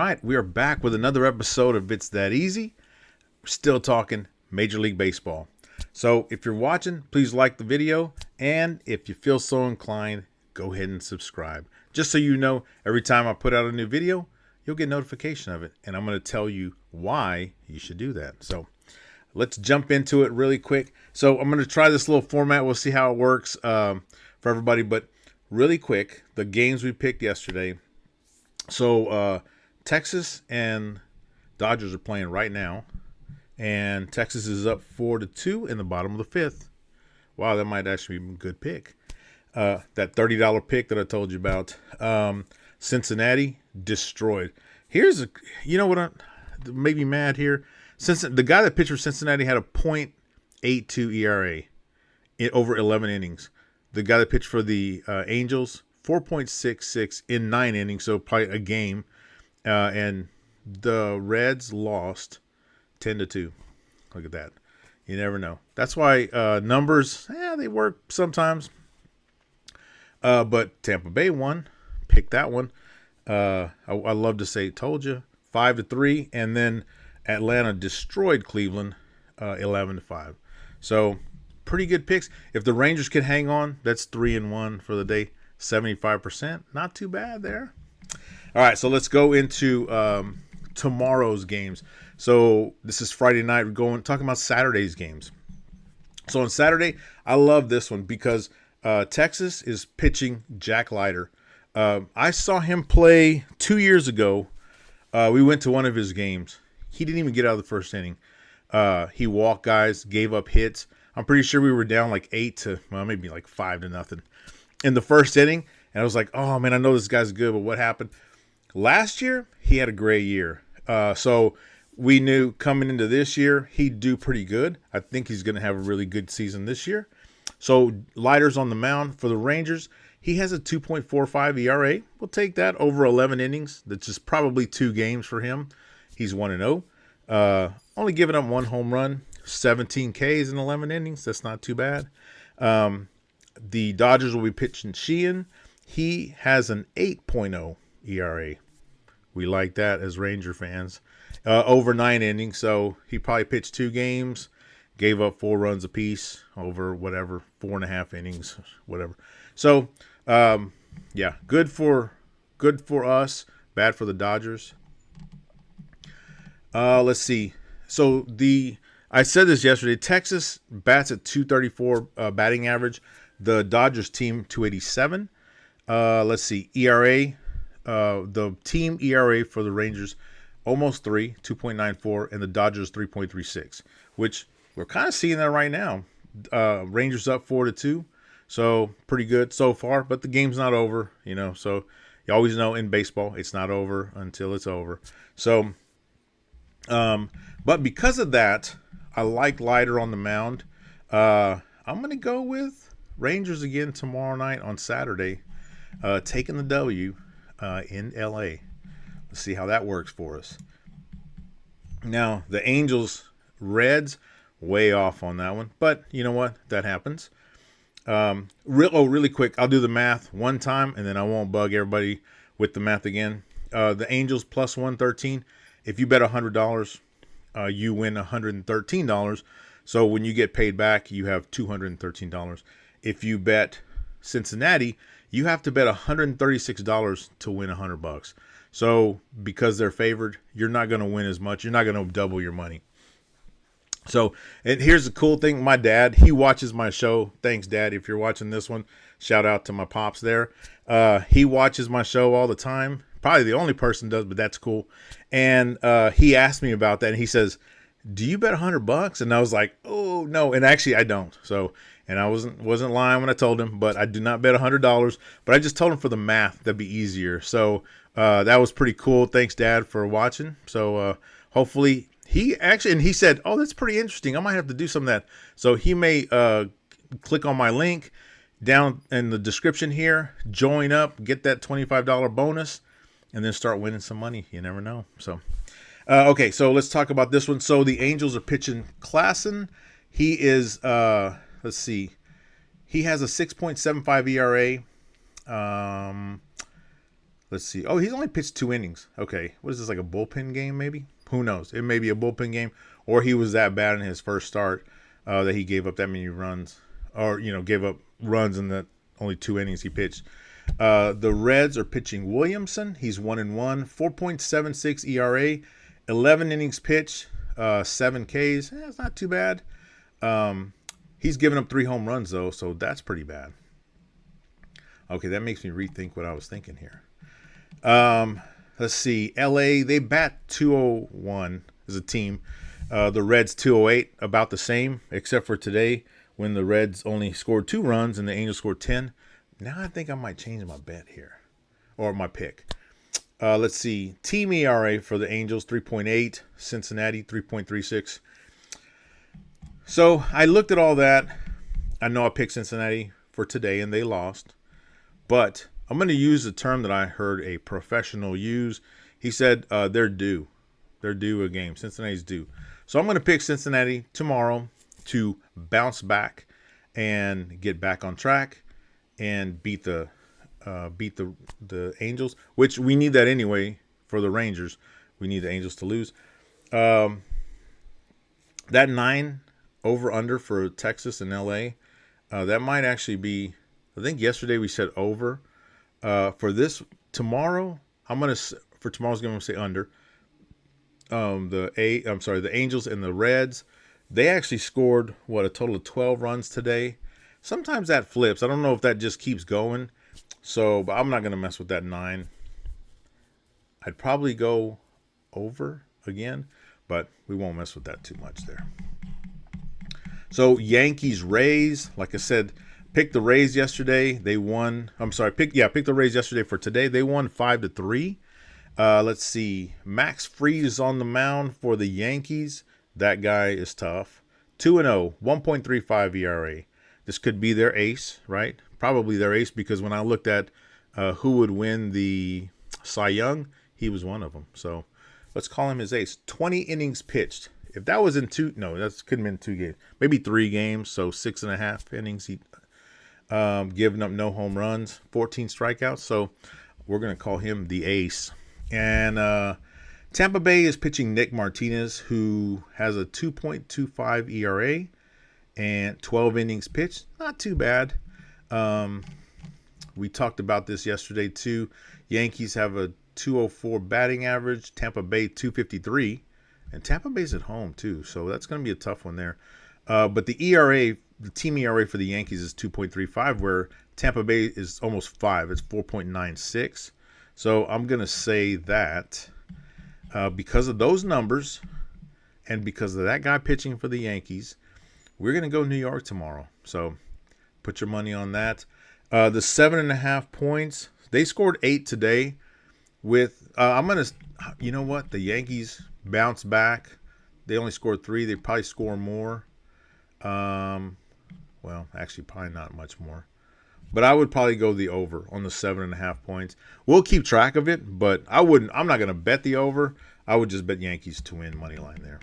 right, we are back with another episode of It's That Easy. We're still talking Major League Baseball. So if you're watching, please like the video. And if you feel so inclined, go ahead and subscribe. Just so you know, every time I put out a new video, you'll get notification of it. And I'm going to tell you why you should do that. So let's jump into it really quick. So I'm going to try this little format. We'll see how it works for everybody. But really quick, the games we picked yesterday. So Texas and Dodgers are playing right now, and Texas is up 4-2 in the bottom of the fifth. Wow, that might actually be a good pick. That $30 pick that I told you about. Cincinnati destroyed. Here's what made me mad here. Since the guy that pitched for Cincinnati had a .82 ERA in over 11 innings. The guy that pitched for the Angels, 4.66 in 9 innings, so probably a game. And the Reds lost 10-2. Look at that. You never know. That's why numbers, they work sometimes. But Tampa Bay won. Pick that one. I love to say, told you, 5-3. And then Atlanta destroyed Cleveland, 11-5. So pretty good picks. If the Rangers could hang on, that's 3-1 for the day. 75%. Not too bad there. All right, so let's go into tomorrow's games. So this is Friday night. We're talking about Saturday's games. So on Saturday, I love this one because Texas is pitching Jack Leiter. I saw him play 2 years ago. We went to one of his games. He didn't even get out of the first inning. He walked guys, gave up hits. I'm pretty sure we were down like 5-0 in the first inning. And I was like, oh, man, I know this guy's good, but what happened? Last year, he had a great year. So we knew coming into this year, he'd do pretty good. I think he's going to have a really good season this year. So Leiter's on the mound for the Rangers. He has a 2.45 ERA. We'll take that over 11 innings. That's just probably 2 games for him. He's 1-0. Only giving up 1 home run, 17 Ks in 11 innings. That's not too bad. The Dodgers will be pitching Sheehan. He has an 8.0 ERA. We like that as Ranger fans. Over 9 innings, so he probably pitched 2 games, gave up 4 runs apiece over 4.5 innings, whatever. So, good for us, bad for the Dodgers. Let's see. So I said this yesterday. Texas bats at 234 batting average. The Dodgers team 287. Let's see. ERA. The team ERA for the Rangers almost 3, 2.94, and the Dodgers 3.36, which we're kind of seeing that right now. Rangers up 4-2, so pretty good so far. But the game's not over, So you always know in baseball it's not over until it's over. So, but because of that, I like Leiter on the mound. I'm gonna go with Rangers again tomorrow night on Saturday, taking the W in LA. Let's see how that works for us. Now, the Angels, Reds, way off on that one. But you know what? That happens. Really quick, I'll do the math one time, and then I won't bug everybody with the math again. The Angels plus 113. If you bet $100, you win $113. So when you get paid back, you have $213. If you bet Cincinnati, you have to bet $136 to win $100. So because they're favored, you're not going to win as much. You're not going to double your money. So, and here's the cool thing. My dad, he watches my show. Thanks, Dad, if you're watching this one. Shout out to my pops there. He watches my show all the time. Probably the only person does, but that's cool. And he asked me about that, and he says, do you bet $100? And I was like, oh, no. And actually, I don't. So, and I wasn't lying when I told him, but I do not bet $100. But I just told him for the math, that'd be easier. So that was pretty cool. Thanks, Dad, for watching. So hopefully he said, oh, that's pretty interesting. I might have to do some of that. So he may click on my link down in the description here, join up, get that $25 bonus, and then start winning some money. You never know. So, okay, so let's talk about this one. So the Angels are pitching Klassen. He is, let's see, he has a 6.75 ERA. Let's see. Oh, he's only pitched 2 innings. Okay. What is this, like a bullpen game maybe? Who knows? It may be a bullpen game, or he was that bad in his first start that he gave up that many runs, or, gave up runs in the only 2 innings he pitched. The Reds are pitching Williamson. He's 1-1, 4.76 ERA, 11 innings pitched, 7 Ks. That's not too bad. He's given up 3 home runs though, so that's pretty bad. Okay, that makes me rethink what I was thinking here. Let's see. LA, they bat 201 as a team. The Reds 208, about the same, except for today when the Reds only scored 2 runs and the Angels scored 10. Now I think I might change my bet here, or my pick. Let's see. Team ERA for the Angels 3.8, Cincinnati 3.36. So I looked at all that. I know I picked Cincinnati for today and they lost, but I'm going to use the term that I heard a professional use. He said they're due. They're due a game. Cincinnati's due. So I'm going to pick Cincinnati tomorrow to bounce back and get back on track and beat the Angels, which we need that anyway for the Rangers. We need the Angels to lose. That 9 over under for Texas and LA, that might actually be. I think yesterday we said over. For this tomorrow, for tomorrow's game I'm gonna say under. The Angels and the Reds, they actually scored a total of 12 runs today. Sometimes that flips. I don't know if that just keeps going. So, but I'm not gonna mess with that 9. I'd probably go over again, but we won't mess with that too much there. So Yankees Rays, like I said, picked the Rays yesterday. They won. Picked the Rays yesterday for today. They won 5-3. Let's see. Max Fried is on the mound for the Yankees. That guy is tough. 2-0, 1.35 ERA. This could be their ace, right? Probably their ace, because when I looked at who would win the Cy Young, he was one of them. So let's call him his ace. 20 innings pitched. If that was in couldn't have been 2 games. Maybe 3 games, so 6.5 innings. He giving up no home runs, 14 strikeouts. So we're going to call him the ace. And Tampa Bay is pitching Nick Martinez, who has a 2.25 ERA and 12 innings pitched. Not too bad. We talked about this yesterday too. Yankees have a 204 batting average, Tampa Bay 253. And Tampa Bay's at home too, so that's going to be a tough one there. But the ERA, the team ERA for the Yankees is 2.35, where Tampa Bay is almost 5. It's 4.96. So I'm going to say that because of those numbers and because of that guy pitching for the Yankees, we're going to go New York tomorrow. So put your money on that. The 7.5 points, they scored 8 today. I'm going to, you know what, the Yankees bounce back. They only scored 3. They probably score more. Well, actually, probably not much more. But I would probably go the over on the 7.5 points. We'll keep track of it, but I'm not going to bet the over. I would just bet Yankees to win money line there.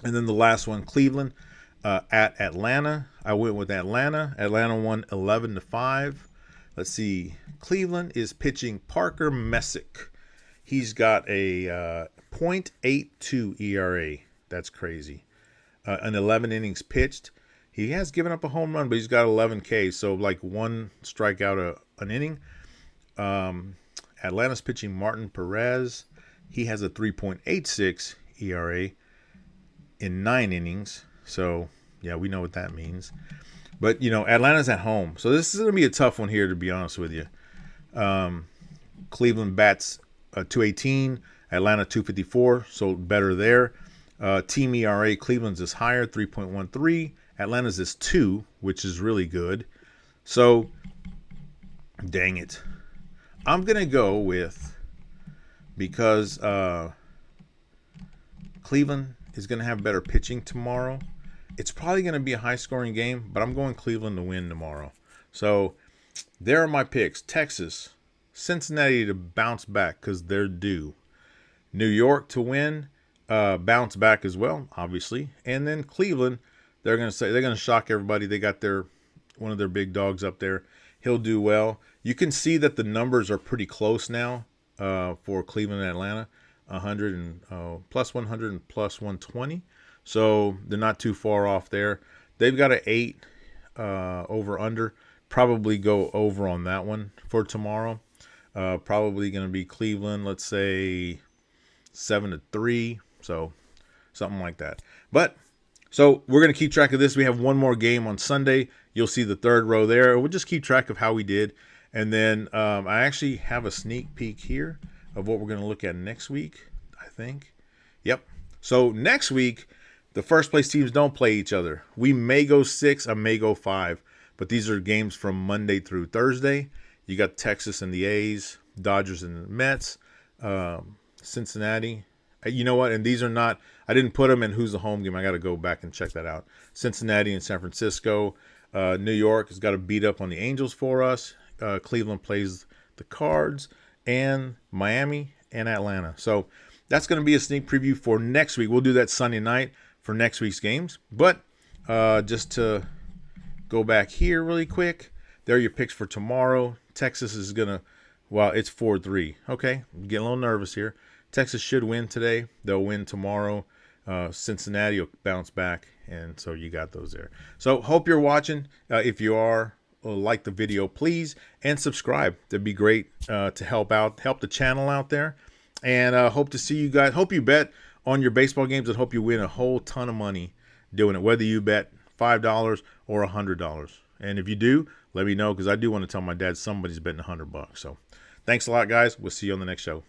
And then the last one, Cleveland at Atlanta. I went with Atlanta. Atlanta won 11-5. Let's see. Cleveland is pitching Parker Messick. He's got a .82 ERA. That's crazy. An 11 innings pitched. He has given up a home run, but he's got 11 Ks, so like 1 strikeout an inning. Atlanta's pitching Martin Perez. He has a 3.86 ERA in 9 innings. So, yeah, we know what that means. But, Atlanta's at home. So this is going to be a tough one here, to be honest with you. Cleveland bats 218, Atlanta 254, so better there. Team ERA, Cleveland's is higher, 3.13. Atlanta's is 2, which is really good. So, dang it. I'm going to go with, because Cleveland is going to have better pitching tomorrow. It's probably going to be a high-scoring game, but I'm going Cleveland to win tomorrow. So, there are my picks. Texas, Cincinnati to bounce back because they're due. New York to win, bounce back as well, obviously. And then Cleveland, they're going to shock everybody. They got one of their big dogs up there. he'll do well. You can see that the numbers are pretty close now for Cleveland and Atlanta, 100 and plus 100 and plus 120. So they're not too far off there. They've got an 8 over under. Probably go over on that one for tomorrow. Probably going to be Cleveland, let's say 7-3. So something like that. But so we're going to keep track of this. We have one more game on Sunday. You'll see the third row there. We'll just keep track of how we did. And then I actually have a sneak peek here of what we're going to look at next week, I think. Yep. So next week, the first place teams don't play each other. We may go 6, I may go 5. But these are games from Monday through Thursday. You got Texas and the A's, Dodgers and the Mets, Cincinnati. You know what? And these are not, I didn't put them in who's the home game. I got to go back and check that out. Cincinnati and San Francisco. New York has got to beat up on the Angels for us. Cleveland plays the Cards, and Miami and Atlanta. So that's going to be a sneak preview for next week. We'll do that Sunday night for next week's games. But just to go back here really quick, there are your picks for tomorrow. Texas is going to, well, it's 4-3. Okay, I'm getting a little nervous here. Texas should win today. They'll win tomorrow. Cincinnati will bounce back, and so you got those there. So hope you're watching. If you are, like the video, please, and subscribe. That'd be great to help the channel out there. And hope to see you guys. Hope you bet on your baseball games, and hope you win a whole ton of money doing it, whether you bet $5 or $100. And if you do, let me know, because I do want to tell my dad somebody's betting $100. So thanks a lot, guys. We'll see you on the next show.